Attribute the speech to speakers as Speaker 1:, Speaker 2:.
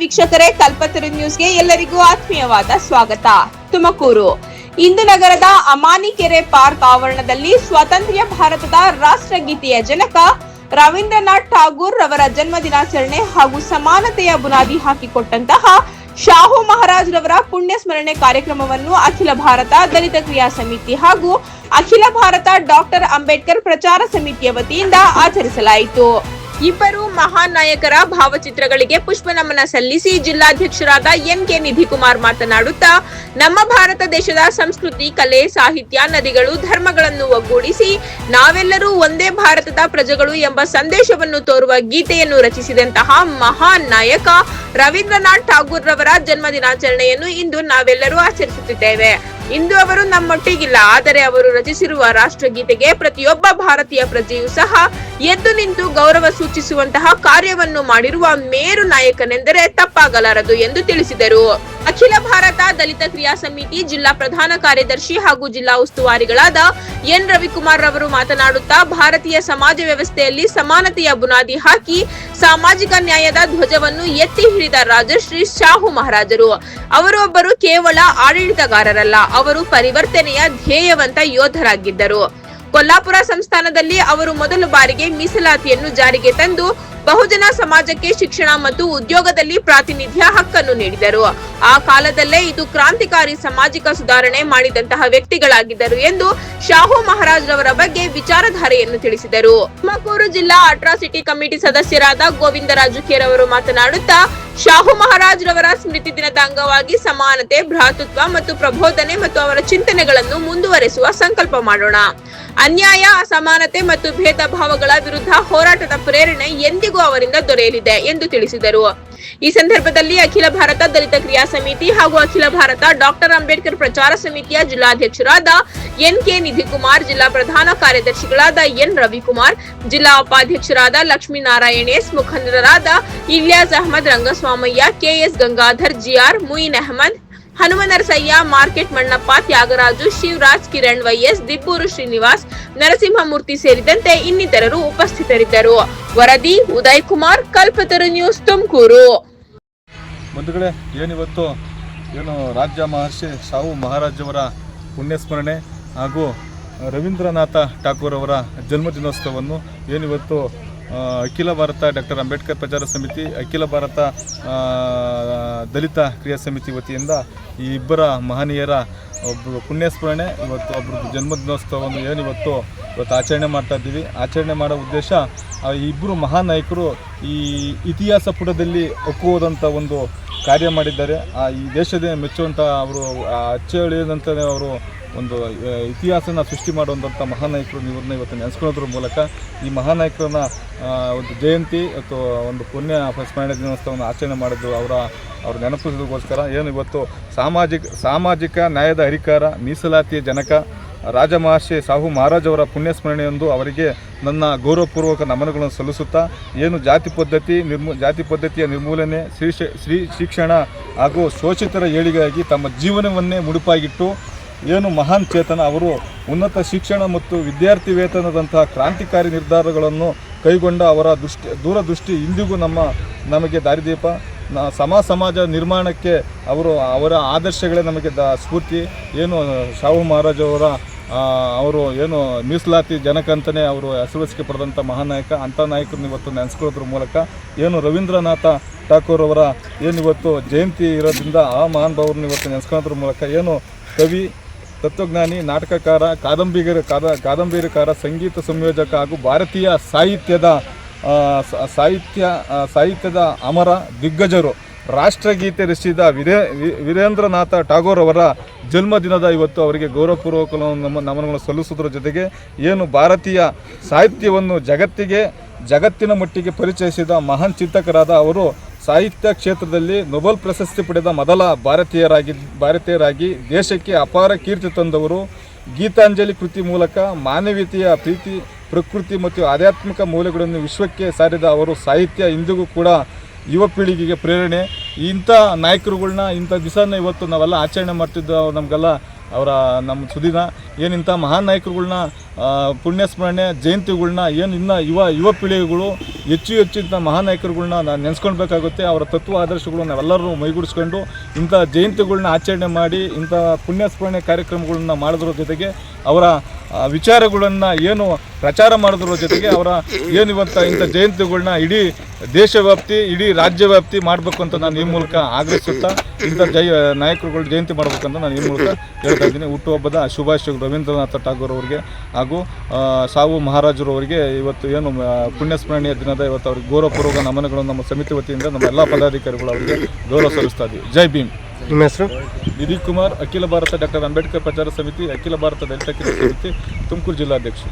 Speaker 1: ವೀಕ್ಷಕರೇ, ಕಲ್ಪತರು ನ್ಯೂಸ್ಗೆ ಎಲ್ಲರಿಗೂ ಆತ್ಮೀಯವಾದ ಸ್ವಾಗತ. ತುಮಕೂರು ಇಂದು ನಗರದ ಅಮಾನಿಕೆರೆ ಪಾರ್ಕ್ ಆವರಣದಲ್ಲಿ ಸ್ವಾತಂತ್ರ್ಯ ಭಾರತದ ರಾಷ್ಟ್ರಗೀತೆಯ ಜನಕ ರವೀಂದ್ರನಾಥ್ ಠಾಗೂರ್ ರವರ ಜನ್ಮ ದಿನಾಚರಣೆ ಹಾಗೂ ಸಮಾನತೆಯ ಬುನಾದಿ ಹಾಕಿಕೊಟ್ಟಂತಹ ಶಾಹು ಮಹಾರಾಜ್ ರವರ ಪುಣ್ಯ ಸ್ಮರಣೆ ಕಾರ್ಯಕ್ರಮವನ್ನು ಅಖಿಲ ಭಾರತ ದಲಿತ ಕ್ರಿಯಾ ಸಮಿತಿ ಹಾಗೂ ಅಖಿಲ ಭಾರತ ಡಾಕ್ಟರ್ ಅಂಬೇಡ್ಕರ್ ಪ್ರಚಾರ ಸಮಿತಿಯ ವತಿಯಿಂದ ಆಚರಿಸಲಾಯಿತು. ಇಬ್ಬರು ಮಹಾನ್ ನಾಯಕರ ಭಾವಚಿತ್ರಗಳಿಗೆ ಪುಷ್ಪ ನಮನ ಸಲ್ಲಿಸಿ ಜಿಲ್ಲಾಧ್ಯಕ್ಷರಾದ ಎನ್.ಕೆ. ನಿಧಿಕುಮಾರ್ ಮಾತನಾಡುತ್ತಾ, ನಮ್ಮ ಭಾರತ ದೇಶದ ಸಂಸ್ಕೃತಿ, ಕಲೆ, ಸಾಹಿತ್ಯ, ನದಿಗಳು, ಧರ್ಮಗಳನ್ನು ಒಗ್ಗೂಡಿಸಿ ನಾವೆಲ್ಲರೂ ಒಂದೇ ಭಾರತದ ಪ್ರಜೆಗಳು ಎಂಬ ಸಂದೇಶವನ್ನು ತೋರುವ ಗೀತೆಯನ್ನು ರಚಿಸಿದಂತಹ ಮಹಾನ್ ನಾಯಕ ರವೀಂದ್ರನಾಥ್ ಠಾಗೂರ್ ರವರ ಜನ್ಮ ದಿನಾಚರಣೆಯನ್ನು ಇಂದು ನಾವೆಲ್ಲರೂ ಆಚರಿಸುತ್ತಿದ್ದೇವೆ. ಇಂದು ಅವರು ನಮ್ಮೊಟ್ಟಿಗಿಲ್ಲ, ಆದರೆ ಅವರು ರಚಿಸಿರುವ ರಾಷ್ಟ್ರಗೀತೆಗೆ ಪ್ರತಿಯೊಬ್ಬ ಭಾರತೀಯ ಪ್ರಜೆಯೂ ಸಹ ಎದ್ದು ನಿಂತು ಗೌರವ ಸೂಚಿಸುವಂತಹ ಕಾರ್ಯವನ್ನು ಮಾಡಿರುವ ಮೇರು ನಾಯಕನೆಂದರೆ ತಪ್ಪಾಗಲಾರದು ಎಂದು ತಿಳಿಸಿದರು. ಅಖಿಲ ಭಾರತ ದಲಿತ ಕ್ರಿಯಾ ಸಮಿತಿ ಜಿಲ್ಲಾ ಪ್ರಧಾನ ಕಾರ್ಯದರ್ಶಿ ಹಾಗೂ ಜಿಲ್ಲಾ ಉಸ್ತುವಾರಿಗಳಾದ ಎನ್ ರವಿಕುಮಾರ್ ರವರು ಮಾತನಾಡುತ್ತಾ, ಭಾರತೀಯ ಸಮಾಜ ವ್ಯವಸ್ಥೆಯಲ್ಲಿ ಸಮಾನತೆಯ ಬುನಾದಿ ಹಾಕಿ ಸಾಮಾಜಿಕ ನ್ಯಾಯದ ಧ್ವಜವನ್ನು ಎತ್ತಿ ಹಿಡಿದ ರಾಜಶ್ರೀ ಶಾಹು ಮಹಾರಾಜರು. ಅವರು ಒಬ್ಬರು ಕೇವಲ ಆಡಳಿತಗಾರರಲ್ಲ, ಅವರು ಪರಿವರ್ತನೆಯ ಧ್ಯೇಯವಂತ ಯೋಧರಾಗಿದ್ದರು. ಕೊಲ್ಲಾಪುರ ಸಂಸ್ಥಾನದಲ್ಲಿ ಅವರು ಮೊದಲ ಬಾರಿಗೆ ಮೀಸಲಾತಿಯನ್ನು ಜಾರಿಗೆ ತಂದು ಬಹುಜನ ಸಮಾಜಕ್ಕೆ ಶಿಕ್ಷಣ ಮತ್ತು ಉದ್ಯೋಗದಲ್ಲಿ ಪ್ರಾತಿನಿಧ್ಯ ಹಕ್ಕನ್ನು ನೀಡಿದರು. ಆ ಕಾಲದಲ್ಲೇ ಇದು ಕ್ರಾಂತಿಕಾರಿ ಸಾಮಾಜಿಕ ಸುಧಾರಣೆ ಮಾಡಿದಂತಹ ವ್ಯಕ್ತಿಗಳಾಗಿದ್ದರು ಎಂದು ಶಾಹು ಮಹಾರಾಜ್ ರವರ ಬಗ್ಗೆ ವಿಚಾರಧಾರೆಯನ್ನು ತಿಳಿಸಿದರು. ತುಮಕೂರು ಜಿಲ್ಲಾ ಅಟ್ರಾಸಿಟಿ ಕಮಿಟಿ ಸದಸ್ಯರಾದ ಗೋವಿಂದರಾಜು ಕೇರವರು ಮಾತನಾಡುತ್ತಾ, ಶಾಹು ಮಹಾರಾಜ್ ರವರ ಸ್ಮೃತಿ ದಿನದ ಅಂಗವಾಗಿ ಸಮಾನತೆ, ಭ್ರಾತೃತ್ವ ಮತ್ತು ಪ್ರಬೋಧನೆ ಮತ್ತು ಅವರ ಚಿಂತನೆಗಳನ್ನು ಮುಂದುವರೆಸುವ ಸಂಕಲ್ಪ ಮಾಡೋಣ. ಅನ್ಯಾಯ, ಅಸಮಾನತೆ ಮತ್ತು ಭೇದ ಭಾವಗಳ ವಿರುದ್ಧ ಹೋರಾಟದ ಪ್ರೇರಣೆ ಎಂದಿಗೂ ಅವರಿಂದ ದೊರೆಯಲಿದೆ ಎಂದು ತಿಳಿಸಿದರು. ಈ ಸಂದರ್ಭದಲ್ಲಿ ಅಖಿಲ ಭಾರತ ದಲಿತ ಕ್ರಿಯಾ ಸಮಿತಿ ಹಾಗೂ ಅಖಿಲ ಭಾರತ ಡಾಕ್ಟರ್ ಅಂಬೇಡ್ಕರ್ ಪ್ರಚಾರ ಸಮಿತಿಯ ಜಿಲ್ಲಾಧ್ಯಕ್ಷರಾದ ಎನ್.ಕೆ. ನಿಧಿಕುಮಾರ್, ಜಿಲ್ಲಾ ಪ್ರಧಾನ ಕಾರ್ಯದರ್ಶಿಗಳಾದ ಎನ್ ರವಿಕುಮಾರ್, ಜಿಲ್ಲಾ ಉಪಾಧ್ಯಕ್ಷರಾದ ಲಕ್ಷ್ಮೀನಾರಾಯಣ ಎಸ್, ಮುಖಂಡರಾದ Ilyas Ahmad, Rangaswamaiah, KS Gangadhar, GR, Muin Ahmad, Hanumanarasaiah, market Mannappa, Thyagaraju, Shivaraj, Kiran YS, Dibburu Srinivas, Narasimhamurthy ಸೇರಿದಂತೆ ಇನ್ನಿತರರು ಉಪಸ್ಥಿತರಿದ್ದರು. ವರದಿ ಉದಯ್ ಕುಮಾರ್, ಕಲ್ಪತರು ನ್ಯೂಸ್, ತುಮಕೂರು.
Speaker 2: ಬಂಧುಗಳೇ, ಏನಿವತ್ತು ರಾಜ್ಯ ಮಹರ್ಷಿ ಶಾಹು ಮಹಾರಾಜ್ ಅವರ ಪುಣ್ಯಸ್ಮರಣೆ ಹಾಗೂ ರವೀಂದ್ರನಾಥ ಠಾಗೂರ್ ಅವರ ಜನ್ಮದಿನೋತ್ಸವವನ್ನು ಏನಿವತ್ತು ಅಖಿಲ ಭಾರತ ಡಾಕ್ಟರ್ ಅಂಬೇಡ್ಕರ್ ಪ್ರಚಾರ ಸಮಿತಿ, ಅಖಿಲ ಭಾರತ ದಲಿತ ಕ್ರಿಯಾ ಸಮಿತಿ ವತಿಯಿಂದ ಈ ಇಬ್ಬರ ಮಹನೀಯರ ಒಬ್ಬರು ಪುಣ್ಯಸ್ಮರಣೆ, ಇವತ್ತು ಒಬ್ಬರದ್ದು ಜನ್ಮದಿನೋತ್ಸವವನ್ನು ಇವತ್ತು ಆಚರಣೆ ಮಾಡ್ತಾ ಇದ್ದೀವಿ. ಆಚರಣೆ ಮಾಡೋ ಉದ್ದೇಶ, ಈ ಇಬ್ಬರು ಮಹಾನ್ ನಾಯಕರು ಈ ಇತಿಹಾಸ ಪುಟದಲ್ಲಿ ಒಕ್ಕುವುದಂಥ ಒಂದು ಕಾರ್ಯ ಮಾಡಿದ್ದಾರೆ. ಈ ದೇಶದ ಮೆಚ್ಚುವಂಥ ಅವರು ಅಚ್ಚಳಿಯದಂಥ ಅವರು ಒಂದು ಇತಿಹಾಸನ ಸೃಷ್ಟಿ ಮಾಡುವಂಥ ಮಹಾನಾಯಕರು ಇವ್ರನ್ನ ಇವತ್ತು ನೆನೆಸ್ಕೊಳ್ಳೋದ್ರ ಮೂಲಕ ಈ ಮಹಾನಾಯಕರನ್ನ ಒಂದು ಜಯಂತಿ ಅಥವಾ ಒಂದು ಪುಣ್ಯ ಸ್ಮರಣೆ ದಿನೋತ್ಸವವನ್ನು ಆಚರಣೆ ಮಾಡಿದ್ದು ಅವ್ರ ನೆನಪಿಸೋದಕ್ಕೋಸ್ಕರ. ಇವತ್ತು ಸಾಮಾಜಿಕ ನ್ಯಾಯದ ಹರಿಕಾರ, ಮೀಸಲಾತಿಯ ಜನಕ ರಾಜಮಹರ್ಷಿ ಶಾಹು ಮಹಾರಾಜ್ ಅವರ ಪುಣ್ಯಸ್ಮರಣೆಯೊಂದು ಅವರಿಗೆ ನನ್ನ ಗೌರವಪೂರ್ವಕ ನಮನಗಳನ್ನು ಸಲ್ಲಿಸುತ್ತಾ, ಜಾತಿ ಪದ್ಧತಿಯ ನಿರ್ಮೂಲನೆ, ಶ್ರೀ ಶಿಕ್ಷಣ ಹಾಗೂ ಶೋಷಿತರ ಏಳಿಗೆಯಾಗಿ ತಮ್ಮ ಜೀವನವನ್ನೇ ಮುಡುಪಾಗಿಟ್ಟು ಮಹಾನ್ ಚೇತನ ಅವರು ಉನ್ನತ ಶಿಕ್ಷಣ ಮತ್ತು ವಿದ್ಯಾರ್ಥಿ ವೇತನದಂತಹ ಕ್ರಾಂತಿಕಾರಿ ನಿರ್ಧಾರಗಳನ್ನು ಕೈಗೊಂಡ ಅವರ ದೂರದೃಷ್ಟಿ ಇಂದಿಗೂ ನಮಗೆ ದಾರಿದೀಪ. ಸಮಾಜ ನಿರ್ಮಾಣಕ್ಕೆ ಅವರ ಆದರ್ಶಗಳೇ ನಮಗೆ ಸ್ಫೂರ್ತಿ. ಶಾಹು ಮಹಾರಾಜ್ ಅವರು ಮೀಸಲಾತಿ ಜನಕ ಅಂತಲೇ ಅವರು ಹೆಸರುವಾಸಿ ಪಡೆದಂಥ ಮಹಾನಾಯಕ. ಅಂಥ ನಾಯಕರನ್ನ ಇವತ್ತು ನೆನೆಸ್ಕೊಳ್ಳೋದ್ರ ಮೂಲಕ ರವೀಂದ್ರನಾಥ ಠಾಗೂರ್ ಅವರ ಇವತ್ತು ಜಯಂತಿ ಇರೋದ್ರಿಂದ ಆ ಮಹಾನ್ ಭಾವರನ್ನ ಇವತ್ತು ನೆನೆಸ್ಕೊಳ್ಳೋದ್ರ ಮೂಲಕ ಕವಿ, ತತ್ವಜ್ಞಾನಿ, ನಾಟಕಕಾರ, ಕಾದಂಬರಿಕಾರ, ಸಂಗೀತ ಸಂಯೋಜಕ ಹಾಗೂ ಭಾರತೀಯ ಸಾಹಿತ್ಯದ ಅಮರ ದಿಗ್ಗಜರು, ರಾಷ್ಟ್ರಗೀತೆ ರಚಿಸಿದ ವೀರೇಂದ್ರನಾಥ ಠಾಗೂರ್ ಅವರ ಜನ್ಮದಿನದ ಇವತ್ತು ಅವರಿಗೆ ಗೌರವಪೂರ್ವಕ ನಮನಗಳನ್ನು ಸಲ್ಲಿಸುವುದರ ಜೊತೆಗೆ ಭಾರತೀಯ ಸಾಹಿತ್ಯವನ್ನು ಜಗತ್ತಿನ ಮಟ್ಟಿಗೆ ಪರಿಚಯಿಸಿದ ಮಹಾನ್ ಚಿಂತಕರಾದ ಅವರು ಸಾಹಿತ್ಯ ಕ್ಷೇತ್ರದಲ್ಲಿ ನೊಬೆಲ್ ಪ್ರಶಸ್ತಿ ಪಡೆದ ಮೊದಲ ಭಾರತೀಯರಾಗಿ ದೇಶಕ್ಕೆ ಅಪಾರ ಕೀರ್ತಿ ತಂದವರು. ಗೀತಾಂಜಲಿ ಕೃತಿ ಮೂಲಕ ಮಾನವೀಯತೆಯ ಪ್ರೀತಿ, ಪ್ರಕೃತಿ ಮತ್ತು ಆಧ್ಯಾತ್ಮಿಕ ಮೌಲ್ಯಗಳನ್ನು ವಿಶ್ವಕ್ಕೆ ಸಾರಿದ ಅವರು ಸಾಹಿತ್ಯ ಇಂದಿಗೂ ಕೂಡ ಯುವ ಪೀಳಿಗೆಗೆ ಪ್ರೇರಣೆ. ಇಂಥ ನಾಯಕರುಗಳನ್ನ ಇಂಥ ದಿವಸನ ಇವತ್ತು ನಾವೆಲ್ಲ ಆಚರಣೆ ಮಾಡ್ತಿದ್ದೋ ನಮಗೆಲ್ಲ ನಮ್ಮ ಸುದಿನ. ಇಂಥ ಮಹಾನ್ ನಾಯಕರುಗಳನ್ನ ಪುಣ್ಯಸ್ಮರಣೆ ಜಯಂತಿಗಳನ್ನ ಏನು ಇನ್ನು ಯುವ ಪೀಳಿಗೆಗಳು ಹೆಚ್ಚು ಇಂಥ ಮಹಾನಾಯಕರುಗಳನ್ನ ನಾವು ನೆನೆಸ್ಕೊಳ್ಬೇಕಾಗುತ್ತೆ. ಅವರ ತತ್ವ ಆದರ್ಶಗಳು ನಾವೆಲ್ಲರೂ ಮೈಗೂಡಿಸ್ಕೊಂಡು ಇಂಥ ಜಯಂತಿಗಳನ್ನ ಆಚರಣೆ ಮಾಡಿ ಇಂಥ ಪುಣ್ಯಸ್ಮರಣೆ ಕಾರ್ಯಕ್ರಮಗಳನ್ನ ಮಾಡೋದ್ರ ಜೊತೆಗೆ ಅವರ ವಿಚಾರಗಳನ್ನು ಏನು ಪ್ರಚಾರ ಮಾಡೋದ್ರ ಜೊತೆಗೆ ಅವರ ಏನು ಇಂಥ ಜಯಂತಿಗಳನ್ನ ಇಡೀ ದೇಶವ್ಯಾಪ್ತಿ ಇಡೀ ರಾಜ್ಯವ್ಯಾಪ್ತಿ ಮಾಡಬೇಕು ಅಂತ ನಾನು ಈ ಮೂಲಕ ಆಗ್ರಹಿಸುತ್ತಾ ಇಂಥ ನಾಯಕರುಗಳು ಜಯಂತಿ ಮಾಡಬೇಕಂತ ನಾನು ಈ ಮೂಲಕ ಹೇಳ್ತಾ ಇದ್ದೀನಿ. ಹುಟ್ಟುಹಬ್ಬದ ಶುಭಾಶಯಗಳು ರವೀಂದ್ರನಾಥ ಠಾಗೂರ್ ಅವರಿಗೆ ಹಾಗೂ ಸಾವು ಮಹಾರಾಜರವರಿಗೆ ಇವತ್ತು ಏನು ಪುಣ್ಯಸ್ಮರಣೆಯ ದಿನದ ಇವತ್ತು ಅವ್ರಿಗೆ ಗೌರವಪೂರ್ವಕ ನಮನಗಳನ್ನು ನಮ್ಮ ಸಮಿತಿ ವತಿಯಿಂದ ನಮ್ಮ ಎಲ್ಲ ಪದಾಧಿಕಾರಿಗಳು ಅವರಿಗೆ ಗೌರವ ಸಲ್ಲಿಸ್ತಾ ಇದ್ದೀವಿ. ಜೈ ಭೀಮ್.
Speaker 3: ನಿಮ್ಮ ಹೆಸರು?
Speaker 2: ವಿಧಿ ಕುಮಾರ್, ಅಖಿಲ ಭಾರತ ಡಾಕ್ಟರ್ ಅಂಬೇಡ್ಕರ್ ಪ್ರಚಾರ ಸಮಿತಿ, ಅಖಿಲ ಭಾರತ ದಲಿತ ಸಮಿತಿ, ತುಮಕೂರು ಜಿಲ್ಲಾಧ್ಯಕ್ಷ.